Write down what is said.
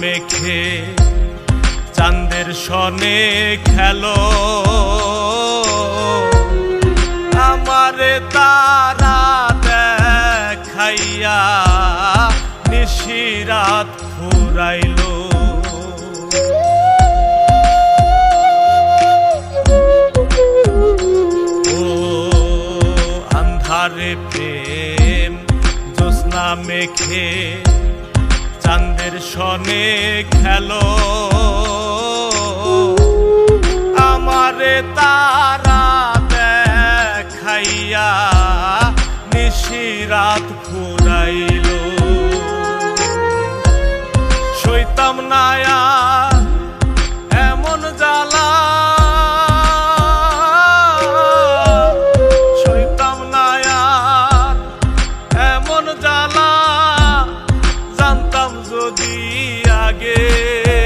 মেখে চাঁদের সনে খেলো আমারে তারা দেখাইয়া নিশিরাত ফুরাইলো। ও আন্ধারে প্রেম জ্যোৎস্না মেখে চাঁদের সনে খেলো আমারে তারা দেখাইয়া নিশিরাত ফুরাইলো। সইতাম না